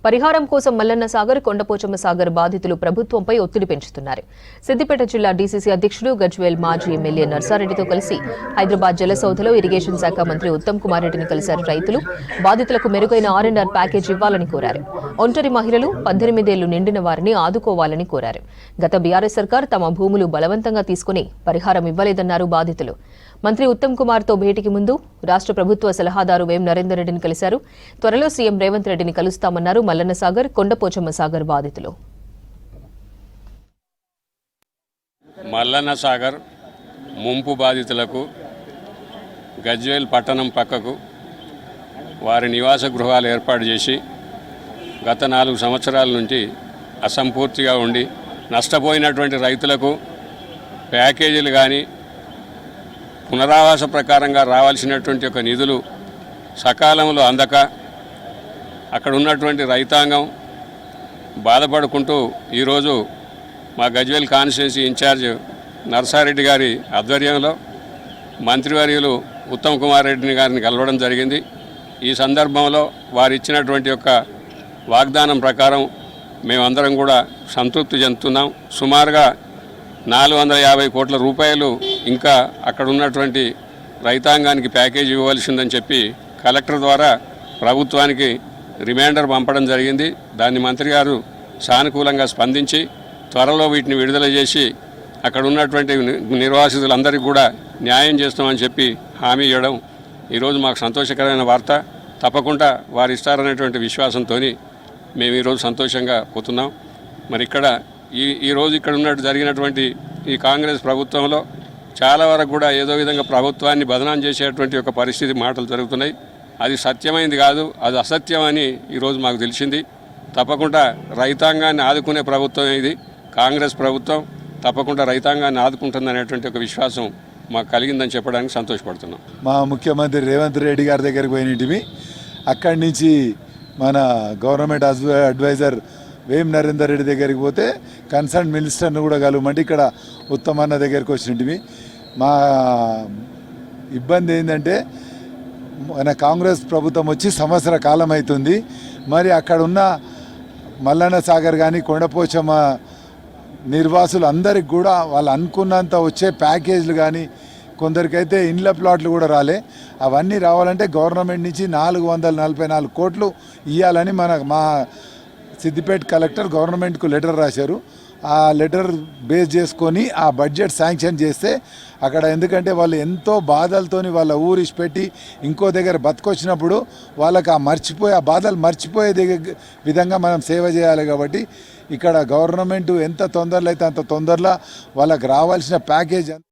పరిహారం కోసం మల్లన్న సాగర్, కొండపోచమ్మ సాగర్ బాధితులు ప్రభుత్వంపై ఒత్తిడి పెంచుతున్నారు. సిద్దిపేట జిల్లా డీసీసీ అధ్యక్షుడు గజ్వేల్ మాజీ ఎమ్మెల్యే నర్సారెడ్డితో కలిసి హైదరాబాద్ జలసౌధలో ఇరిగేషన్ శాఖ మంత్రి ఉత్తమ్ కుమార్ రెడ్డిని కలిశారు. రైతులు బాధితులకు మెరుగైన R&R ప్యాకేజ్ ఇవ్వాలని కోరారు. ఒంటరి మహిళలు, 18 ఏళ్లు నిండిన వారిని ఆదుకోవాలని కోరారు. గత బీఆర్ఎస్ సర్కార్ తమ భూములు బలవంతంగా తీసుకుని పరిహారం ఇవ్వలేదన్నారు బాధితులు. మంత్రి ఉత్తమ్ కుమార్ తో భేటీకి ముందు రాష్ట్ర ప్రభుత్వ సలహాదారు వేం నరేందర్ రెడ్డిని కలిశారు. త్వరలో సీఎం రేవంత్ రెడ్డిని కలుస్తామన్నారు మల్లన్న సాగర్, కొండపోచమ్మ సాగర్ బాధితులు. మల్లన్న సాగర్ ముంపు బాధితులకు గజ్వేల్ పట్టణం పక్కకు వారి నివాస గృహాలు ఏర్పాటు చేసి గత 4 సంవత్సరాల నుంచి అసంపూర్తిగా ఉండి నష్టపోయినటువంటి రైతులకు ప్యాకేజీలు కానీ పునరావాస ప్రకారంగా రావాల్సినటువంటి ఒక నిధులు సకాలంలో అందక అక్కడ ఉన్నటువంటి రైతాంగం బాధపడుకుంటూ ఈరోజు మా గజ్వేల్ కాన్స్టిట్యున్సీ ఇన్ఛార్జ్ నర్సారెడ్డి గారి ఆధ్వర్యంలో మంత్రివర్యులు ఉత్తమ్ కుమార్ రెడ్డి గారిని కలవడం జరిగింది. ఈ సందర్భంలో వారు ఇచ్చినటువంటి యొక్క వాగ్దానం ప్రకారం మేమందరం కూడా సంతృప్తి చెందుతున్నాం. సుమారుగా 450 కోట్ల రూపాయలు ఇంకా అక్కడ ఉన్నటువంటి రైతాంగానికి ప్యాకేజీ ఇవ్వవలసిందని చెప్పి కలెక్టర్ ద్వారా ప్రభుత్వానికి రిమైండర్ పంపడం జరిగింది. దాన్ని మంత్రి గారు సానుకూలంగా స్పందించి త్వరలో వీటిని విడుదల చేసి అక్కడ ఉన్నటువంటి నిర్వాసితులందరికీ కూడా న్యాయం చేస్తామని చెప్పి హామీ ఇవ్వడం ఈరోజు మాకు సంతోషకరమైన వార్త. తప్పకుండా వారు ఇస్తారనేటువంటి విశ్వాసంతో మేము ఈరోజు సంతోషంగా పోతున్నాం. మరి ఇక్కడ ఈరోజు ఇక్కడ ఉన్నట్టు జరిగినటువంటి ఈ కాంగ్రెస్ ప్రభుత్వంలో చాలా వరకు కూడా ఏదో విధంగా ప్రభుత్వాన్ని బదనాం చేసేటువంటి ఒక పరిస్థితి మాటలు జరుగుతున్నాయి. అది సత్యమైంది కాదు, అది అసత్యం అని ఈరోజు మాకు తెలిసింది. తప్పకుండా రైతాంగాన్ని ఆదుకునే ప్రభుత్వం ఇది కాంగ్రెస్ ప్రభుత్వం. తప్పకుండా రైతాంగాన్ని ఆదుకుంటుందనేటువంటి ఒక విశ్వాసం మాకు కలిగిందని చెప్పడానికి సంతోషపడుతున్నాం. మా ముఖ్యమంత్రి రేవంత్ రెడ్డి గారి దగ్గరికి పోయినవి, అక్కడి నుంచి మన గవర్నమెంట్ అడ్వైజర్ వేం నరేందర్ రెడ్డి దగ్గరికి పోతే కన్సర్న్ మినిస్టర్ని కూడా కలవమంటే ఇక్కడ ఉత్తమన్న దగ్గరికి వచ్చినవి. మా ఇబ్బంది ఏంటంటే మన కాంగ్రెస్ ప్రభుత్వం వచ్చి సంవత్సర కాలం అవుతుంది. మరి అక్కడ ఉన్న మల్లన్న సాగర్ కానీ కొండపోచమ్మ నిర్వాసులు అందరికి కూడా వాళ్ళు అనుకున్నంత వచ్చే ప్యాకేజీలు కానీ కొందరికైతే ఇండ్ల ప్లాట్లు కూడా రాలే. అవన్నీ రావాలంటే గవర్నమెంట్ నుంచి 444 కోట్లు ఇవ్వాలని మా సిద్దిపేట కలెక్టర్ గవర్నమెంట్కు లెటర్ రాశారు. ఆ లెటర్ బేస్ చేసుకొని ఆ బడ్జెట్ శాంక్షన్ చేస్తే అక్కడ, ఎందుకంటే వాళ్ళు ఎంతో బాధలతోని వాళ్ళ ఊరిసి పెట్టి ఇంకో దగ్గర బతికొచ్చినప్పుడు వాళ్ళకి ఆ బాధలు మర్చిపోయే విధంగా మనం సేవ చేయాలి. కాబట్టి ఇక్కడ గవర్నమెంట్ ఎంత తొందరలో అయితే అంత తొందరలో వాళ్ళకి రావాల్సిన ప్యాకేజ్